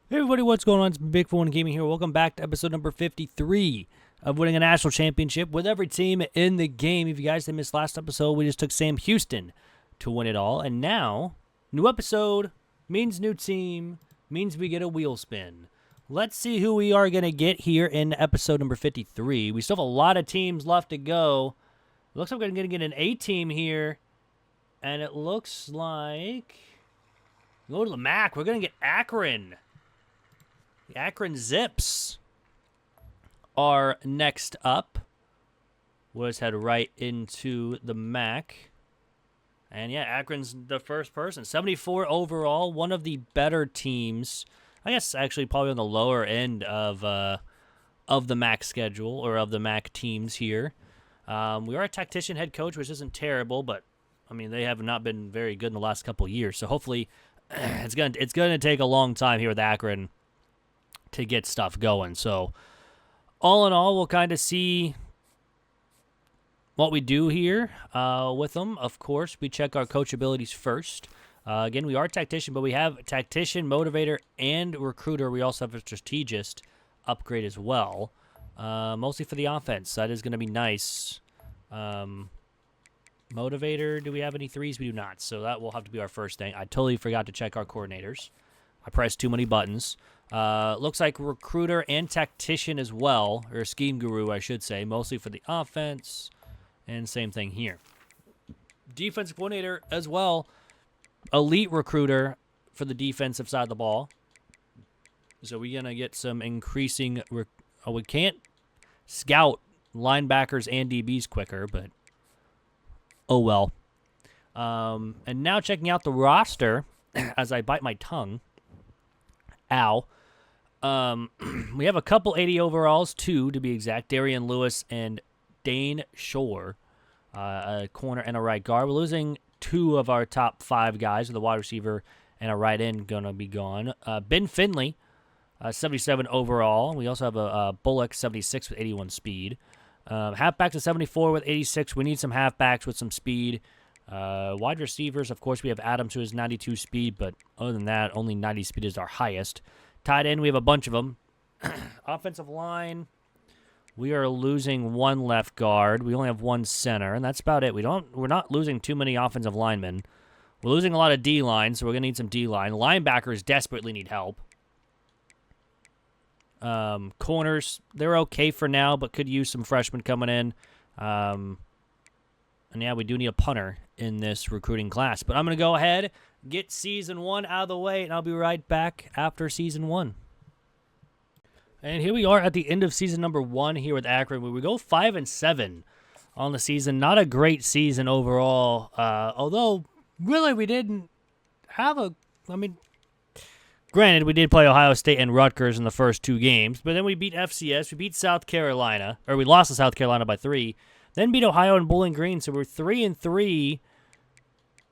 Hey everybody, what's going on? It's Big Phone Gaming here. Welcome back to episode number 53 of winning a national championship with every team in the game. If you guys didn't miss last episode, we just took Sam Houston to win it all. And now, new episode means new team, means we get a wheel spin. Let's see who we are going to get here in episode number 53. We still have a lot of teams left to go. It looks like we're going to get an A team here. And it looks like, go to the MAC, we're going to get Akron. The Akron Zips are next up. We'll just head right into the MAC. And yeah, Akron's the first person. 74 overall, one of the better teams. I guess actually probably on the lower end of the MAC schedule, or of the MAC teams here. We are a tactician head coach, which isn't terrible, but I mean, they have not been very good in the last couple of years. So hopefully it's gonna take a long time here with Akron to get stuff going. So all in all, we'll kind of see what we do here with them. Of course, we check our coach abilities first. Again, we are tactician, but we have tactician, motivator, and recruiter. We also have a strategist upgrade as well, mostly for the offense. That is going to be nice. Motivator, do we have any threes? We do not, so that will have to be our first thing. I totally forgot to check our coordinators. I pressed too many buttons. Looks like recruiter and tactician as well, or scheme guru, I should say, mostly for the offense, and same thing here. Defensive coordinator as well, elite recruiter for the defensive side of the ball. So we're going to get some increasing, we can't scout linebackers and DBs quicker, but oh well. And now checking out the roster as I bite my tongue. Ow. We have a couple 80 overalls, two to be exact. Darian Lewis and Dane Shore, a corner and a right guard. We're losing two of our top five guys, with a wide receiver and a right end going to be gone. Ben Finley, 77 overall. We also have a Bullock, 76 with 81 speed. Halfbacks at 74 with 86. We need some halfbacks with some speed. Wide receivers, of course, we have Adams, who is 92 speed, but other than that, only 90 speed is our highest. Tight end, we have a bunch of them. Offensive line, we are losing one left guard. We only have one center, and that's about it. We're not losing too many offensive linemen. We're losing a lot of D-line, so we're going to need some D-line. Linebackers desperately need help. Corners, they're okay for now, but could use some freshmen coming in. And yeah, we do need a punter in this recruiting class. But I'm going to go ahead, get Season 1 out of the way, and I'll be right back after Season 1. And here we are at the end of Season number 1 here with Akron, where we go 5-7 on the season. Not a great season overall, although really we didn't have granted, we did play Ohio State and Rutgers in the first two games, but then we beat FCS, we beat South Carolina, or we lost to South Carolina by 3, then beat Ohio and Bowling Green, so we're 3-3,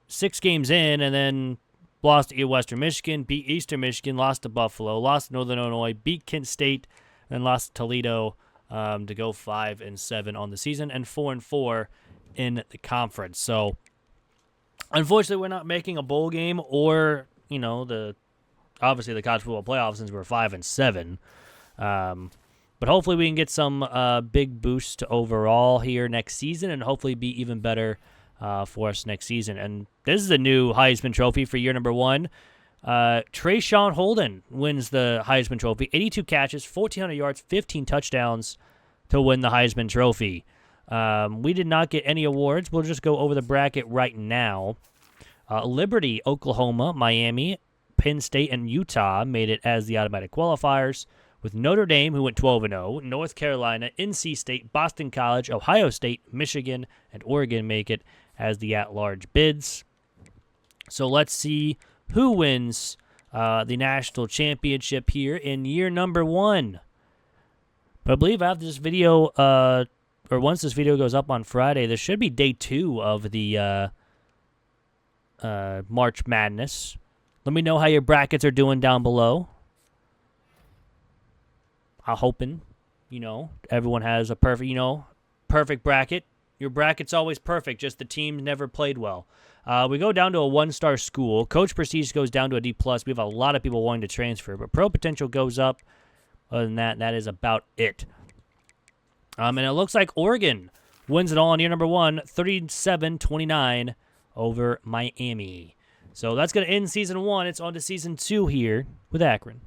6 games in, and then lost to Western Michigan, beat Eastern Michigan, lost to Buffalo, lost to Northern Illinois, beat Kent State, then lost to Toledo to go 5-7 on the season, and 4-4 in the conference. So, unfortunately, we're not making a bowl game or, obviously the college football playoffs since we're 5-7. But hopefully we can get some big boost to overall here next season, and hopefully be even better for us next season. And this is a new Heisman Trophy for year number 1. Trayshawn Holden wins the Heisman Trophy. 82 catches, 1,400 yards, 15 touchdowns to win the Heisman Trophy. We did not get any awards. We'll just go over the bracket right now. Liberty, Oklahoma, Miami, Penn State, and Utah made it as the automatic qualifiers, with Notre Dame, who went 12-0, North Carolina, NC State, Boston College, Ohio State, Michigan, and Oregon make it as the at-large bids. So let's see who wins the national championship here in year number 1. But I believe after this video, or once this video goes up on Friday, this should be day 2 of the March Madness. Let me know how your brackets are doing down below. I'm hoping, everyone has a perfect bracket. Your bracket's always perfect, just the team never played well. We go down to a one-star school. Coach prestige goes down to a D+. We have a lot of people wanting to transfer, but pro potential goes up. Other than that, that is about it. And it looks like Oregon wins it all on year number 1, 37-29 over Miami. So that's going to end Season 1. It's on to Season 2 here with Akron.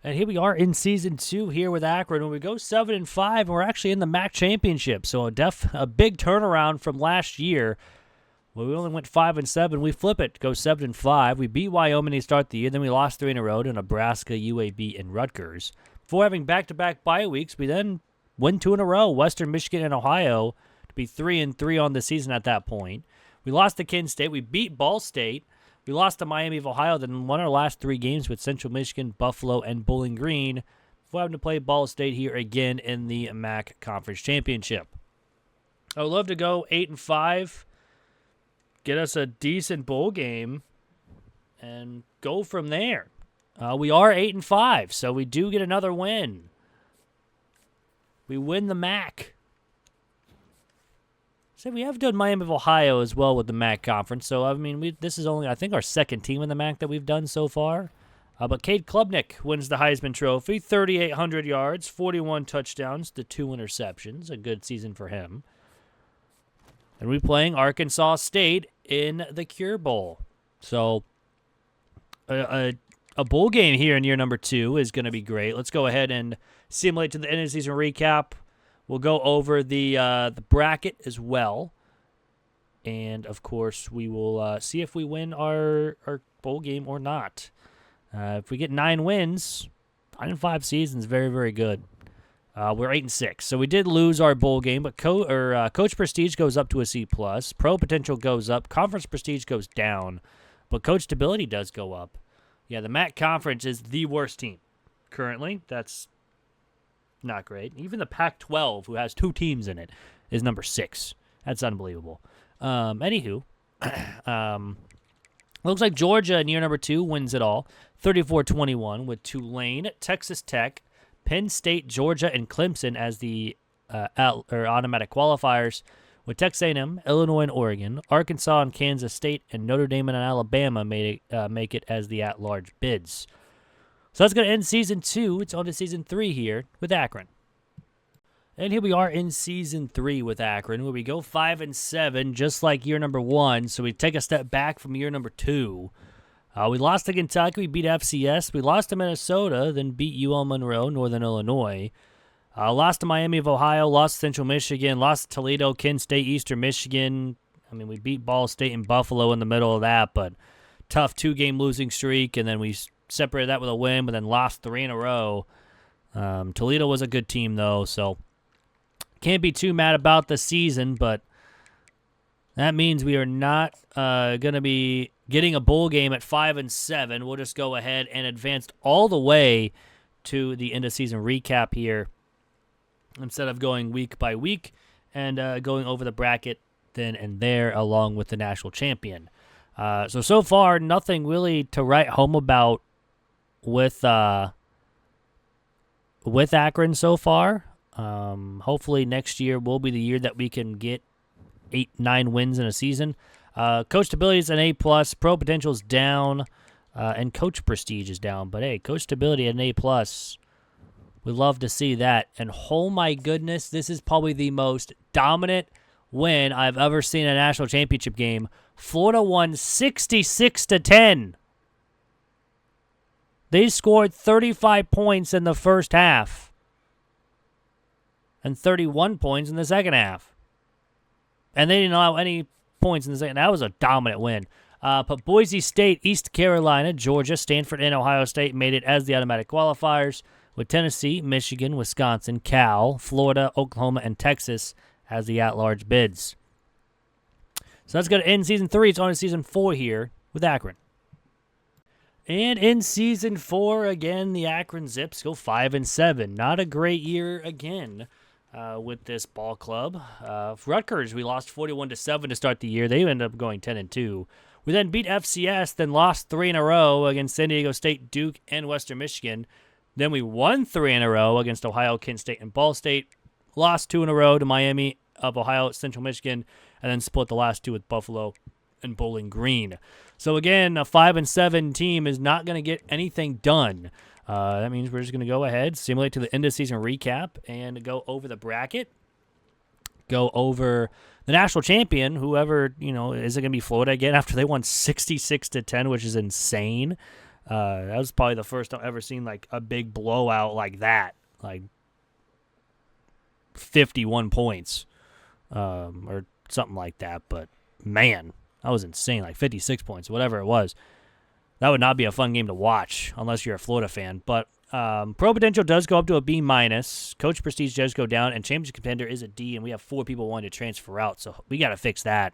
And here we are in Season 2 here with Akron. When we go 7-5, we're actually in the MAC championship. So a big turnaround from last year. Well, we only went 5-7. We flip it, go 7-5. We beat Wyoming to start the year. Then we lost 3 in a row to Nebraska, UAB, and Rutgers. Before having back-to-back bye weeks, we then win 2 in a row, Western Michigan and Ohio, to be 3-3 on the season at that point. We lost to Kent State. We beat Ball State. We lost to Miami of Ohio, then won our last 3 games with Central Michigan, Buffalo, and Bowling Green before having to play Ball State here again in the MAC Conference Championship. I would love to go 8-5, get us a decent bowl game, and go from there. We are 8-5, so we do get another win. We win the MAC. So we have done Miami of Ohio as well with the MAC conference. So, I mean, this is only, I think, our second team in the MAC that we've done so far. But Cade Klubnik wins the Heisman Trophy, 3,800 yards, 41 touchdowns to 2 interceptions. A good season for him. And we're playing Arkansas State in the Cure Bowl. So, a bowl game here in year number 2 is going to be great. Let's go ahead and simulate to the end of the season recap. We'll go over the bracket as well. And, of course, we will see if we win our bowl game or not. If we get 9 wins, 9-5 season's very, very good. We're 8-6. So we did lose our bowl game, but coach prestige goes up to a C+. Pro potential goes up. Conference prestige goes down. But coach stability does go up. Yeah, the MAC conference is the worst team currently. That's not great. Even the Pac-12, who has 2 teams in it, is number 6. That's unbelievable. Anywho, looks like Georgia in year number 2 wins it all, 34-21 with Tulane, Texas Tech, Penn State, Georgia, and Clemson as the automatic qualifiers, with Texas A&M, Illinois, and Oregon, Arkansas and Kansas State, and Notre Dame and Alabama make it as the at-large bids. So that's going to end Season 2. It's on to Season 3 here with Akron. And here we are in Season 3 with Akron, where we go 5-7, just like year number 1. So we take a step back from year number 2. We lost to Kentucky. We beat FCS. We lost to Minnesota, then beat UL Monroe, Northern Illinois. Lost to Miami of Ohio. Lost to Central Michigan. Lost to Toledo, Kent State, Eastern Michigan. I mean, we beat Ball State and Buffalo in the middle of that, but tough 2-game losing streak, and then we separated that with a win, but then lost 3 in a row. Toledo was a good team, though, so can't be too mad about the season, but that means we are not going to be getting a bowl game at 5-7. We'll just go ahead and advance all the way to the end-of-season recap here instead of going week by week and going over the bracket then and there along with the national champion. So far, nothing really to write home about with Akron so far. Hopefully next year will be the year that we can get 8-9 wins in a season. Coach stability is an A+, pro potential is down, and coach prestige is down. But hey, coach stability at an A+. We love to see that. And oh my goodness, this is probably the most dominant win I've ever seen in a national championship game. Florida won 66-10. They scored 35 points in the first half and 31 points in the second half. And they didn't allow any points in the second. That was a dominant win. But Boise State, East Carolina, Georgia, Stanford, and Ohio State made it as the automatic qualifiers, with Tennessee, Michigan, Wisconsin, Cal, Florida, Oklahoma, and Texas as the at-large bids. So that's going to end Season 3. It's on to Season 4 here with Akron. And in Season 4, again, the Akron Zips go 5-7. Not a great year again with this ball club. Rutgers, we lost 41-7 to start the year. They ended up going 10-2. We then beat FCS, then lost 3 in a row against San Diego State, Duke, and Western Michigan. Then we won 3 in a row against Ohio, Kent State, and Ball State. Lost 2 in a row to Miami of Ohio, Central Michigan, and then split the last 2 with Buffalo and Bowling Green. So again, a 5-7 team is not going to get anything done. That means we're just going to go ahead, simulate to the end of season recap, and go over the bracket. Go over the national champion, whoever, is it going to be Florida again after they won 66-10, which is insane. That was probably the first I've ever seen like a big blowout like that, like 51 points, or something like that. But man, that was insane, like 56 points, whatever it was. That would not be a fun game to watch unless you're a Florida fan. But Pro Potential does go up to a B-. Coach Prestige does go down, and Championship Contender is a D, and we have 4 people wanting to transfer out. So we got to fix that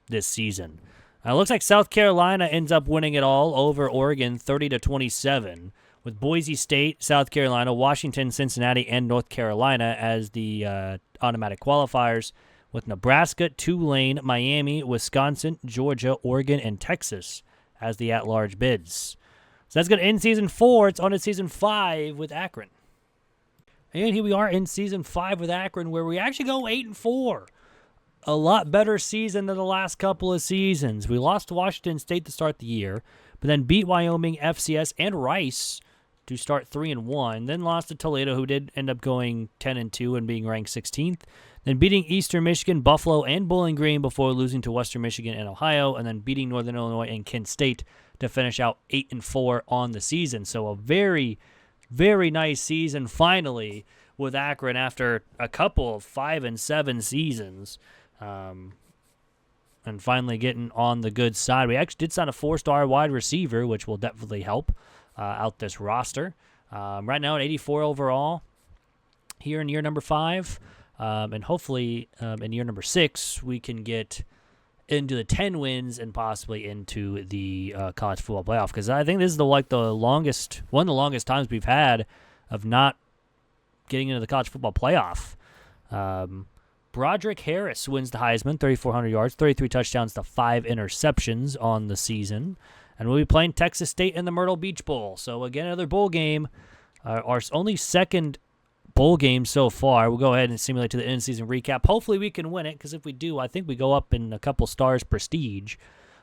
this season. It looks like South Carolina ends up winning it all over Oregon 30-27, with Boise State, South Carolina, Washington, Cincinnati, and North Carolina as the automatic qualifiers, with Nebraska, Tulane, Miami, Wisconsin, Georgia, Oregon, and Texas as the at-large bids. So that's going to end Season 4. It's on to Season 5 with Akron. And here we are in Season 5 with Akron, where we actually go 8-4. A lot better season than the last couple of seasons. We lost to Washington State to start the year, but then beat Wyoming, FCS, and Rice to start 3-1. Then lost to Toledo, who did end up going 10-2 and being ranked 16th. Then beating Eastern Michigan, Buffalo, and Bowling Green before losing to Western Michigan and Ohio, and then beating Northern Illinois and Kent State to finish out 8-4 on the season. So a very, very nice season finally with Akron after a couple of 5-7 seasons. And finally getting on the good side. We actually did sign a 4-star wide receiver, which will definitely help out this roster. Right now at 84 overall here in year number 5. And hopefully in year number 6, we can get into the 10 wins and possibly into the college football playoff. Because I think this is one of the longest times we've had of not getting into the college football playoff. Broderick Harris wins the Heisman, 3,400 yards, 33 touchdowns to 5 interceptions on the season. And we'll be playing Texas State in the Myrtle Beach Bowl. So, again, another bowl game. Our only second bowl game so far. We'll go ahead and simulate to the end-season recap. Hopefully we can win it, because if we do, I think we go up in a couple stars prestige.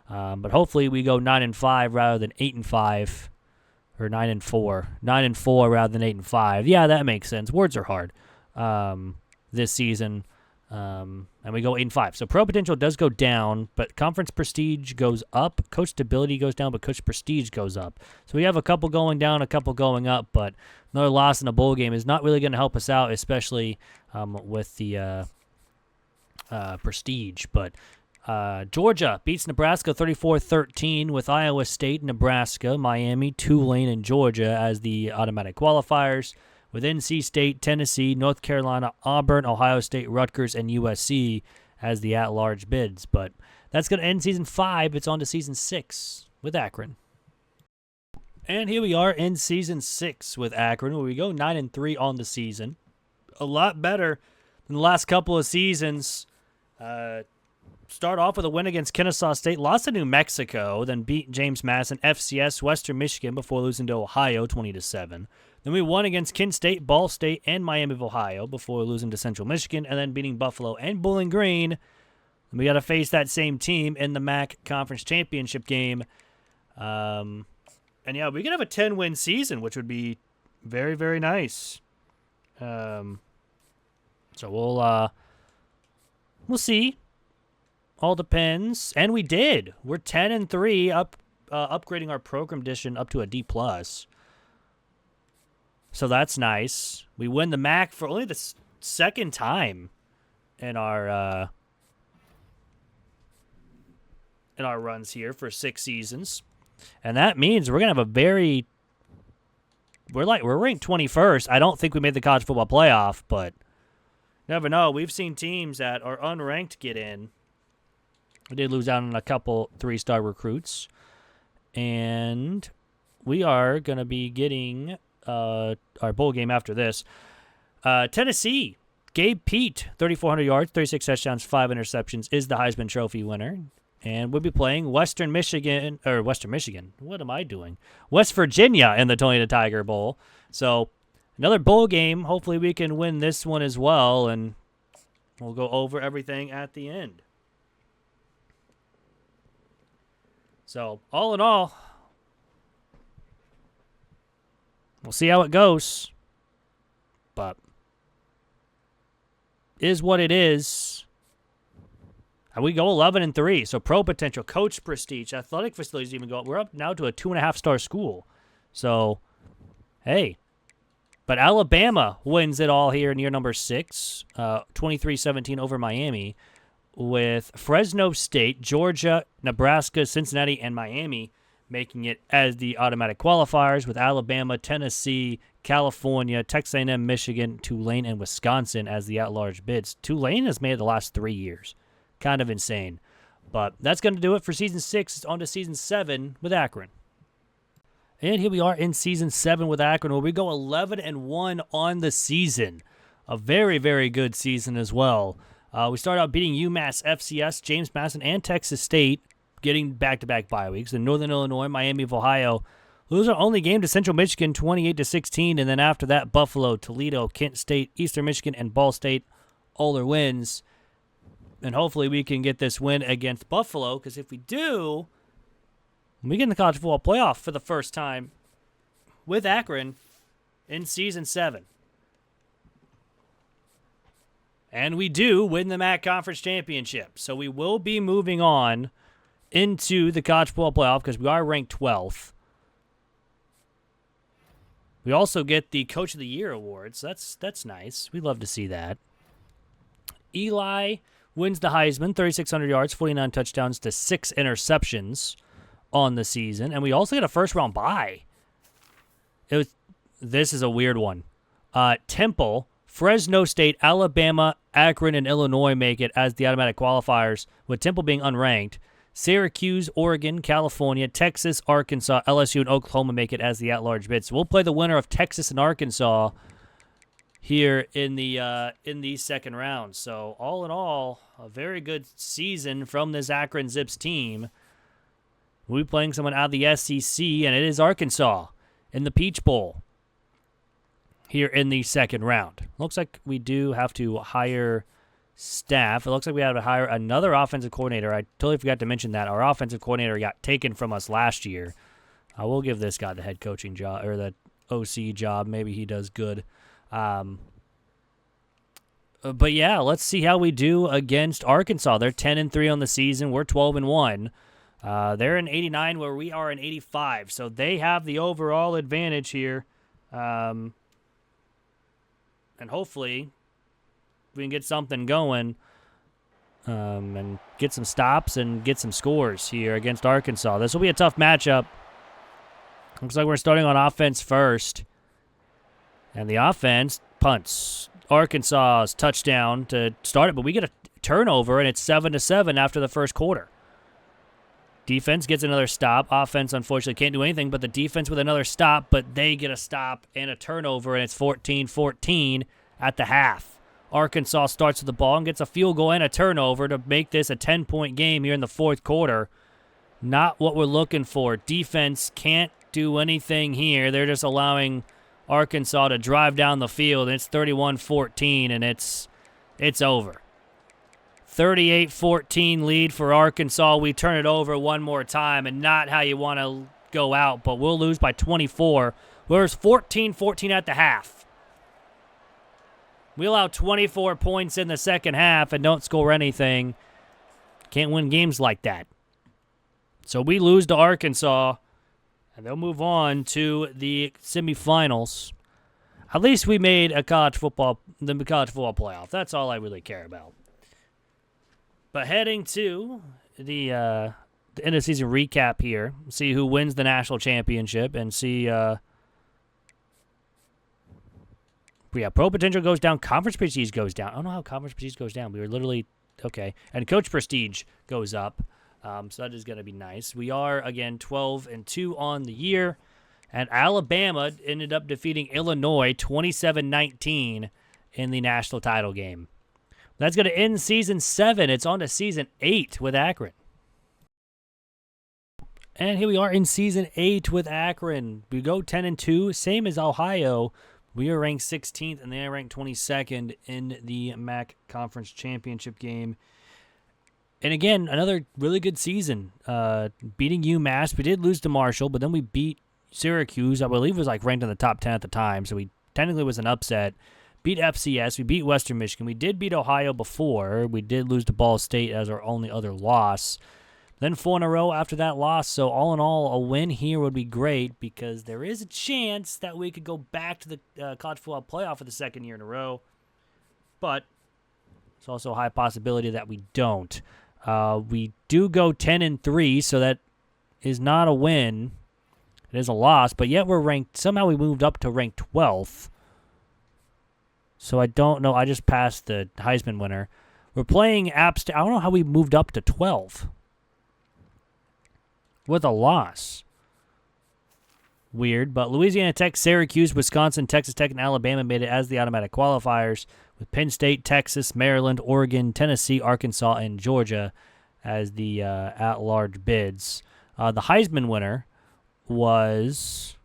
But hopefully we go 9-5 rather than 8-5. Or 9-4. 9-4 rather than 8-5. Yeah, that makes sense. Words are hard this season. And we go 8-5. So Pro Potential does go down, but Conference Prestige goes up. Coach Stability goes down, but Coach Prestige goes up. So we have a couple going down, a couple going up, but another loss in a bowl game is not really going to help us out, especially with the Prestige. But Georgia beats Nebraska 34-13 with Iowa State, Nebraska, Miami, Tulane, and Georgia as the automatic qualifiers, with NC State, Tennessee, North Carolina, Auburn, Ohio State, Rutgers, and USC as the at-large bids. But that's going to end Season 5. It's on to Season 6 with Akron. And here we are in Season 6 with Akron, where we go 9-3 on the season. A lot better than the last couple of seasons. Start off with a win against Kennesaw State, lost to New Mexico, then beat James Madison, FCS, Western Michigan before losing to Ohio 20-7. Then we won against Kent State, Ball State, and Miami of Ohio before losing to Central Michigan, and then beating Buffalo and Bowling Green. And we got to face that same team in the MAC Conference Championship game. And yeah, we could have a 10-win season, which would be very, very nice. So we'll see. All depends. And we did. We're 10-3, upgrading our program edition up to a D+. So that's nice. We win the MAC for only the second time in our runs here for 6 seasons. And that means we're going to have we're ranked 21st. I don't think we made the college football playoff, but never know. We've seen teams that are unranked get in. We did lose out on a couple 3-star recruits. And we are going to be getting our bowl game after this. Tennessee, Gabe Pete, 3,400 yards, 36 touchdowns, 5 interceptions, is the Heisman Trophy winner. And we'll be playing West Virginia in the Tony the Tiger Bowl. So another bowl game. Hopefully we can win this one as well and We'll go over everything at the end. So, all in all, we'll see how it goes. But is what it is. And we go 11-3. So pro potential, coach prestige, athletic facilities even go up. We're up now to a 2.5-star school. So, hey. But Alabama wins it all here in year number 6, 23-17 over Miami, with Fresno State, Georgia, Nebraska, Cincinnati, and Miami making it as the automatic qualifiers, with Alabama, Tennessee, California, Texas A&M, Michigan, Tulane, and Wisconsin as the at-large bids. Tulane has made it the last 3 years. Kind of insane. But that's going to do it for Season 6. It's on to Season 7 with Akron. And here we are in Season 7 with Akron, where we go 11-1 on the season. A very, very good season as well. We start out beating UMass, FCS, James Madison, and Texas State, getting back-to-back bye weeks. Then Northern Illinois, Miami of Ohio lose our only game to Central Michigan, 28-16. And then after that, Buffalo, Toledo, Kent State, Eastern Michigan, and Ball State, all their wins. And hopefully we can get this win against Buffalo, because if we do, we get in the college football playoff for the first time with Akron in Season 7. And we do win the MAC Conference Championship. So we will be moving on into the college football playoff because we are ranked 12th. We also get the Coach of the Year award, so that's nice. We love to see that. Eli wins the Heisman, 3,600 yards, 49 touchdowns to 6 interceptions on the season. And we also get a first-round bye. This is a weird one. Temple, Fresno State, Alabama, Akron, and Illinois make it as the automatic qualifiers, with Temple being unranked. Syracuse, Oregon, California, Texas, Arkansas, LSU, and Oklahoma make it as the at-large bid. So we'll play the winner of Texas and Arkansas here in the second round. So all in all, a very good season from this Akron Zips team. We'll be playing someone out of the SEC, and it is Arkansas in the Peach Bowl here in the second round. Looks like we do have to hire staff. It looks like we have to hire another offensive coordinator. I totally forgot to mention that. Our offensive coordinator got taken from us last year. I will give this guy the head coaching job, or the OC job. Maybe he does good. But yeah, let's see how we do against Arkansas. They're 10-3 on the season. We're 12-1. They're in 89 where we are in 85. So they have the overall advantage here. And hopefully we can get something going and get some stops and get some scores here against Arkansas. This will be a tough matchup. Looks like we're starting on offense first. And the offense punts Arkansas's touchdown to start it, but we get a turnover, and it's 7-7 after the first quarter. Defense gets another stop. Offense, unfortunately, can't do anything, but the defense with another stop, but they get a stop and a turnover, and it's 14-14 at the half. Arkansas starts with the ball and gets a field goal and a turnover to make this a 10-point game here in the fourth quarter. Not what we're looking for. Defense can't do anything here. They're just allowing Arkansas to drive down the field, and it's 31-14, and it's over. 38-14 lead for Arkansas. We turn it over one more time, and not how you want to go out, but we'll lose by 24. Whereas 14-14 at the half. We allow 24 points in the second half and don't score anything. Can't win games like that. So we lose to Arkansas, and they'll move on to the semifinals. At least we made the college football playoff. That's all I really care about. But heading to the end of season recap here, see who wins the national championship, and see, pro potential goes down, conference prestige goes down. I don't know how conference prestige goes down. We were literally, okay. And coach prestige goes up, so that is going to be nice. We are, again, 12-2 on the year, and Alabama ended up defeating Illinois 27-19 in the national title game. That's going to end Season 7. It's on to Season 8 with Akron. And here we are in Season 8 with Akron. We go 10-2, same as Ohio, We are ranked 16th, and they are ranked 22nd in the MAC Conference Championship game. And again, another really good season. Beating UMass. We did lose to Marshall, but then we beat Syracuse. I believe it was like ranked in the top 10 at the time, so we technically was an upset. Beat FCS. We beat Western Michigan. We did beat Ohio before. We did lose to Ball State as our only other loss. Then 4 in a row after that loss. So all in all, a win here would be great because there is a chance that we could go back to the college football playoff for the second year in a row. But it's also a high possibility that we don't. We do go 10-3, so that is not a win. It is a loss, but yet we're ranked. Somehow we moved up to rank 12th. So I don't know. I just passed the Heisman winner. We're playing App State. I don't know how we moved up to 12 with a loss. Weird, but Louisiana Tech, Syracuse, Wisconsin, Texas Tech, and Alabama made it as the automatic qualifiers, with Penn State, Texas, Maryland, Oregon, Tennessee, Arkansas, and Georgia as the at-large bids. The Heisman winner was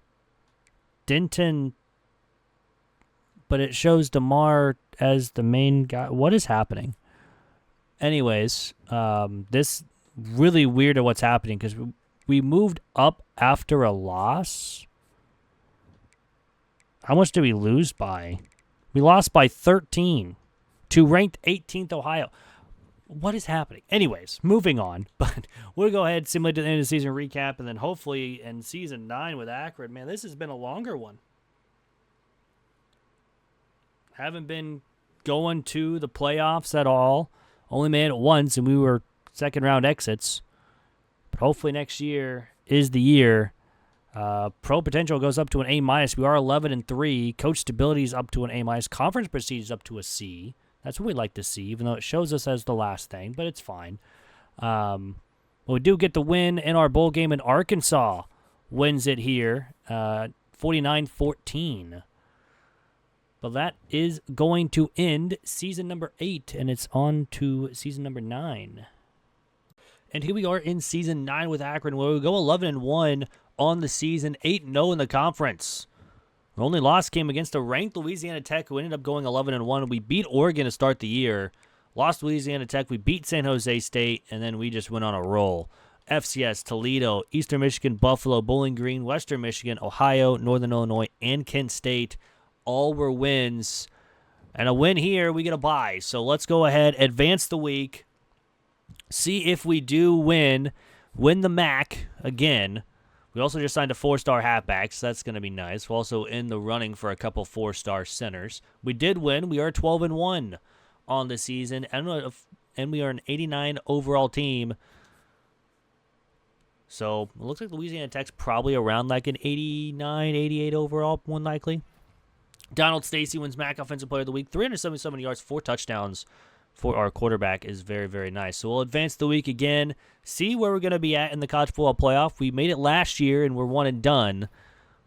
Denton, but it shows DeMar as the main guy. What is happening? Anyways, this really weird at what's happening because we moved up after a loss. How much did we lose by? We lost by 13 to ranked 18th Ohio. What is happening? Anyways, moving on. But we'll go ahead, simulate the end of the season recap, and then hopefully in season 9 with Akron. Man, this has been a longer one. Haven't been going to the playoffs at all. Only made it once, and we were second round exits. But hopefully next year is the year. Pro potential goes up to an A-. We are 11-3. Coach stability is up to an A-. Conference prestige is up to a C. That's what we like to see, even though it shows us as the last thing, but it's fine. But we do get the win in our bowl game, and Arkansas wins it here, 49-14. But that is going to end season number 8, and it's on to season number 9. And here we are in season 9 with Akron, where we go 11-1 on the season, 8-0 in the conference. Our only loss came against a ranked Louisiana Tech, who ended up going 11-1. We beat Oregon to start the year, lost Louisiana Tech, we beat San Jose State, and then we just went on a roll. FCS, Toledo, Eastern Michigan, Buffalo, Bowling Green, Western Michigan, Ohio, Northern Illinois, and Kent State all were wins. And a win here, we get a bye. So let's go ahead, advance the week, see if we do win the MAC again. We also just signed a 4-star halfback, so that's going to be nice. We're also in the running for a couple 4-star centers. We did win. We are 12-1 on the season, and we are an 89 overall team. So it looks like Louisiana Tech's probably around like an 89, 88 overall, more than likely. Donald Stacy wins MAC Offensive Player of the Week. 377 yards, 4 touchdowns for our quarterback is very, very nice. So we'll advance the week again, see where we're going to be at in the college football playoff. We made it last year, and we're 1 and done.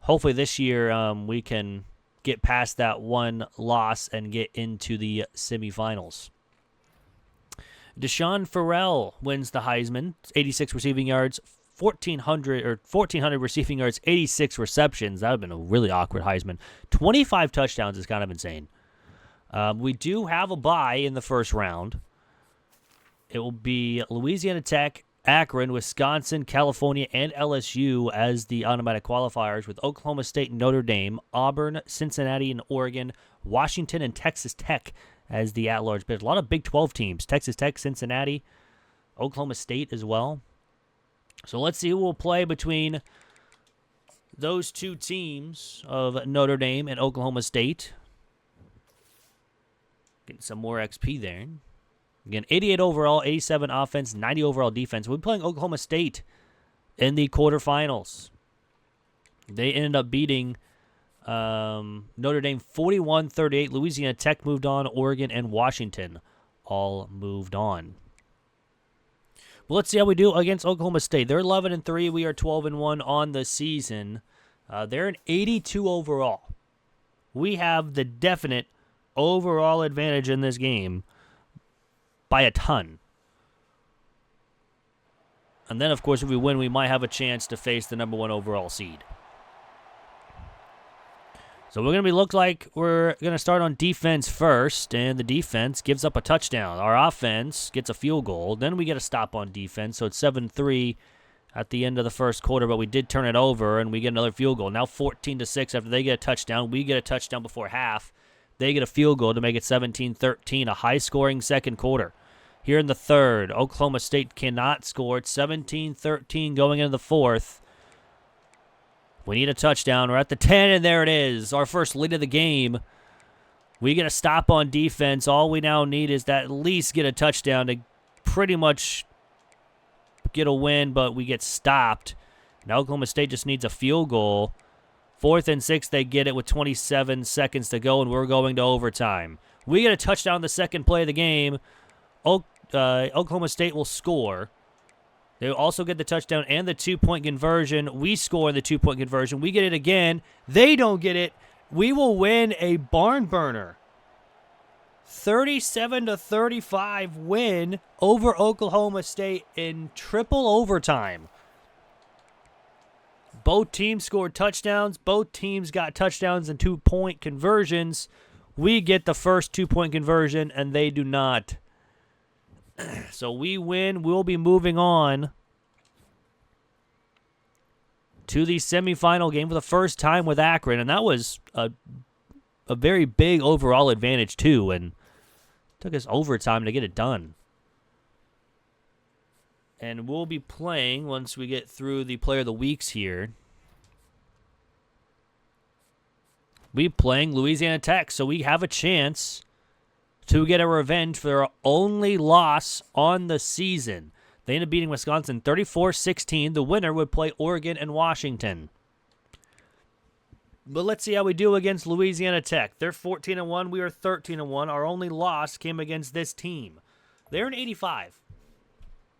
Hopefully this year we can get past that one loss and get into the semifinals. Deshaun Farrell wins the Heisman, 86 receiving yards, 1,400 receiving yards, 86 receptions. That would have been a really awkward Heisman. 25 touchdowns is kind of insane. We do have a bye in the first round. It will be Louisiana Tech, Akron, Wisconsin, California, and LSU as the automatic qualifiers, with Oklahoma State and Notre Dame, Auburn, Cincinnati, and Oregon, Washington, and Texas Tech as the at-large bid. A lot of Big 12 teams. Texas Tech, Cincinnati, Oklahoma State as well. So let's see who will play between those two teams of Notre Dame and Oklahoma State. Getting some more XP there. Again, 88 overall, 87 offense, 90 overall defense. We'll be playing Oklahoma State in the quarterfinals. They ended up beating Notre Dame 41-38. Louisiana Tech moved on. Oregon and Washington all moved on. But let's see how we do against Oklahoma State. They're 11-3. We are 12-1 on the season. They're an 82 overall. We have the definite overall advantage in this game by a ton. And then, of course, if we win, we might have a chance to face the number 1 overall seed. So we're going to look like we're going to start on defense first, and the defense gives up a touchdown. Our offense gets a field goal. Then we get a stop on defense, so it's 7-3 at the end of the first quarter, but we did turn it over, and we get another field goal. Now 14-6 after they get a touchdown. We get a touchdown before half. They get a field goal to make it 17-13, a high-scoring second quarter. Here in the third, Oklahoma State cannot score. It's 17-13 going into the fourth. We need a touchdown. We're at the 10, and there it is. Our first lead of the game. We get a stop on defense. All we now need is to at least get a touchdown to pretty much get a win, but we get stopped. Now Oklahoma State just needs a field goal. 4th and 6, they get it with 27 seconds to go, and we're going to overtime. We get a touchdown the second play of the game. Oklahoma State will score. They also get the touchdown and the 2-point conversion. We score the 2-point conversion. We get it again. They don't get it. We will win a barn burner. 37-35 win over Oklahoma State in triple overtime. Both teams scored touchdowns. Both teams got touchdowns and 2-point conversions. We get the first 2-point conversion, and they do not. So we win. We'll be moving on to the semifinal game for the first time with Akron, and that was a very big overall advantage too, and took us overtime to get it done. And we'll be playing once we get through the Player of the Weeks here. We're playing Louisiana Tech, so we have a chance to get a revenge for their only loss on the season. They ended up beating Wisconsin 34-16. The winner would play Oregon and Washington. But let's see how we do against Louisiana Tech. They're 14-1. We are 13-1. Our only loss came against this team. They're an 85.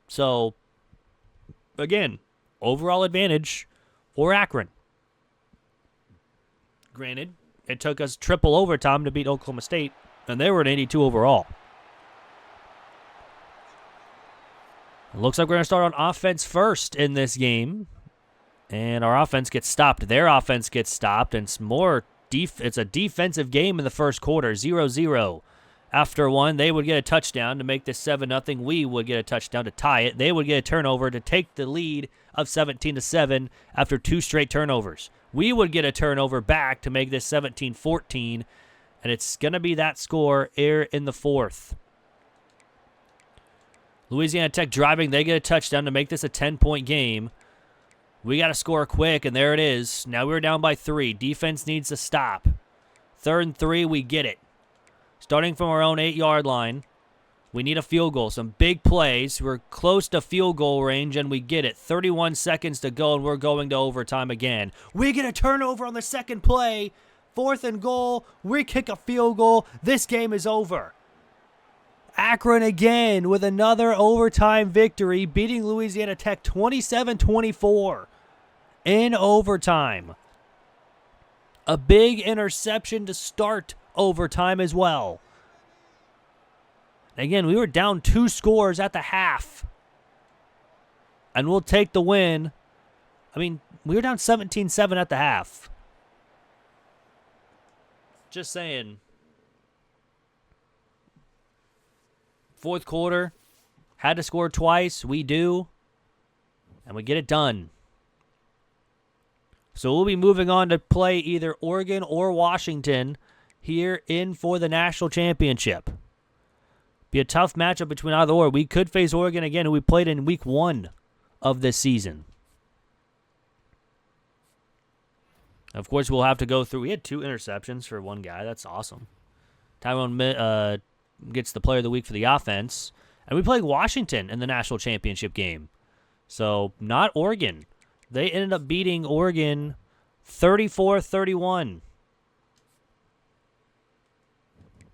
So, again, overall advantage for Akron. Granted, it took us triple overtime to beat Oklahoma State, and they were an 82 overall. It looks like we're going to start on offense first in this game. And our offense gets stopped. Their offense gets stopped. And it's a defensive game in the first quarter. 0-0. After one, they would get a touchdown to make this 7-0. We would get a touchdown to tie it. They would get a turnover to take the lead of 17-7 after 2 straight turnovers. We would get a turnover back to make this 17-14. And it's going to be that score here in the fourth. Louisiana Tech driving. They get a touchdown to make this a 10-point game. We got to score quick, and there it is. Now we're down by 3. Defense needs to stop. 3rd and 3, we get it. Starting from our own 8-yard line, we need a field goal. Some big plays. We're close to field goal range, and we get it. 31 seconds to go, and we're going to overtime again. We get a turnover on the second play. 4th and goal. We kick a field goal. This game is over. Akron again with another overtime victory, beating Louisiana Tech 27-24 in overtime. A big interception to start overtime as well. Again, we were down 2 scores at the half, and we'll take the win. I mean, we were down 17-7 at the half. Just saying. 4th quarter, had to score twice. We do. And we get it done. So we'll be moving on to play either Oregon or Washington here in for the national championship. Be a tough matchup between either or. We could face Oregon again, who we played in week 1 of this season. Of course, we'll have to go through. We had 2 interceptions for one guy. That's awesome. Tyrone gets the player of the week for the offense. And we played Washington in the national championship game. So, not Oregon. They ended up beating Oregon 34-31.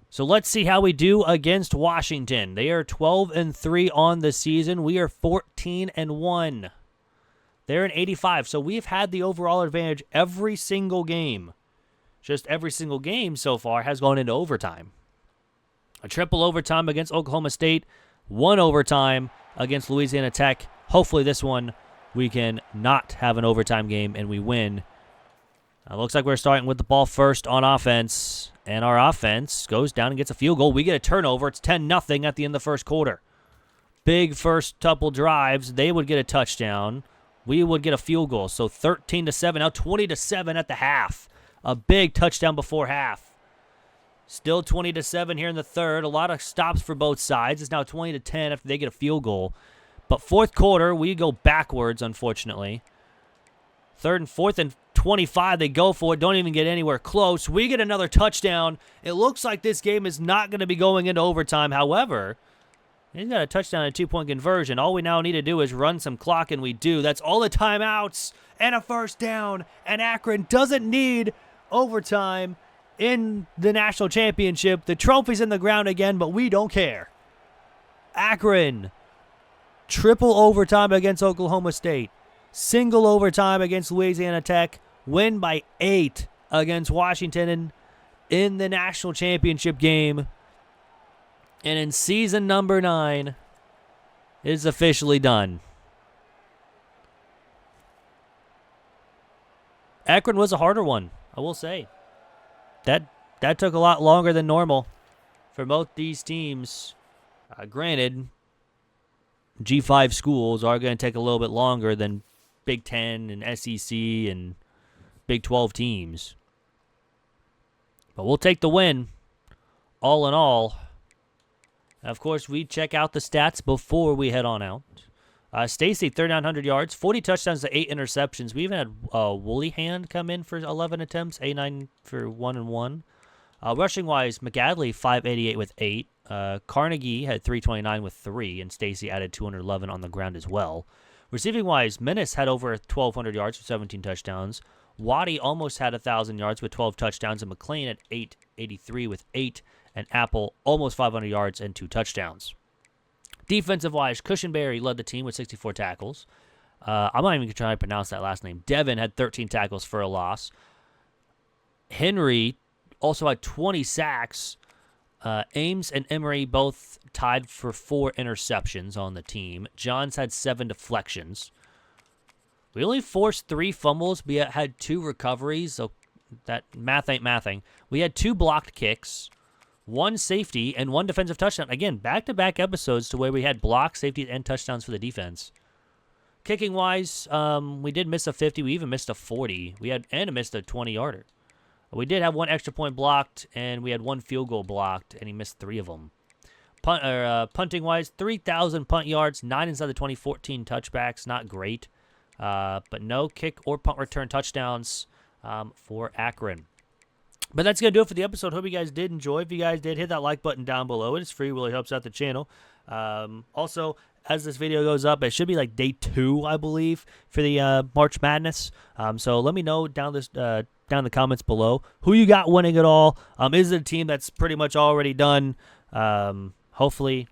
So let's see how we do against Washington. They are 12-3 on the season. We are 14-1. They're an 85. So we've had the overall advantage every single game. Just every single game so far has gone into overtime. A triple overtime against Oklahoma State. 1 overtime against Louisiana Tech. Hopefully this one we can not have an overtime game and we win Looks like we're starting with the ball first on offense, and our offense goes down and gets a field goal. We get a turnover. It's 10-0 at the end of the first quarter. Big first couple drives. They would get a touchdown. We would get a field goal. So 13-7, now 20-7 at the half. A big touchdown before half. Still 20-7 here in the third. A lot of stops for both sides. It's now 20-10 after they get a field goal. But fourth quarter, we go backwards, unfortunately. Third and fourth and 25, they go for it. Don't even get anywhere close. We get another touchdown. It looks like this game is not going to be going into overtime. However, he's got a touchdown and a 2-point conversion. All we now need to do is run some clock, and we do. That's all the timeouts and a first down. And Akron doesn't need overtime in the national championship. The trophy's in the ground again, but we don't care. Akron, triple overtime against Oklahoma State. Single overtime against Louisiana Tech. Win by 8 against Washington in the national championship game. And in season number 9, it is officially done. Akron was a harder one, I will say. That took a lot longer than normal for both these teams. Granted, G5 schools are going to take a little bit longer than Big Ten and SEC and Big 12 teams. But we'll take the win, all in all. And of course, we check out the stats before we head on out. Stacy, 3,900 yards, 40 touchdowns to 8 interceptions. We even had Woollyhand come in for 11 attempts, A9 for 1 and 1. Rushing-wise, McAdley, 588 with 8. Carnegie had 329 with 3, and Stacy added 211 on the ground as well. Receiving-wise, Menace had over 1,200 yards with 17 touchdowns. Waddy almost had 1,000 yards with 12 touchdowns, and McLean at 883 with 8, and Apple almost 500 yards and 2 touchdowns. Defensive-wise, Cushenberry led the team with 64 tackles. I'm not even going to try to pronounce that last name. Devin had 13 tackles for a loss. Henry also had 20 sacks. Ames and Emery both tied for 4 interceptions on the team. Johns had 7 deflections. We only forced 3 fumbles. We had 2 recoveries, so that math ain't mathing. We had 2 blocked kicks, 1 safety, and 1 defensive touchdown. Again, back-to-back episodes to where we had blocks, safety, and touchdowns for the defense. Kicking-wise, we did miss a 50. We even missed a 40. We missed a 20-yarder. We did have 1 extra point blocked, and we had 1 field goal blocked, and he missed 3 of them. Punting-wise, 3,000 punt yards, 9 inside the 2014 touchbacks. Not great, but no kick or punt return touchdowns for Akron. But that's going to do it for the episode. Hope you guys did enjoy. If you guys did, hit that like button down below. It is free. Really helps out the channel. Also, as this video goes up, it should be like day 2, I believe, for the March Madness. So let me know down in the comments below who you got winning it all. Is it a team that's pretty much already done? Hopefully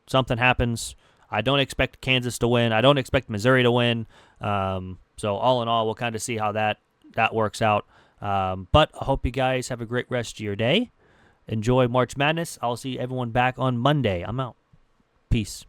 something happens. I don't expect Kansas to win. I don't expect Missouri to win. So all in all, we'll kind of see how that works out. But I hope you guys have a great rest of your day. Enjoy March Madness. I'll see everyone back on Monday. I'm out. Peace.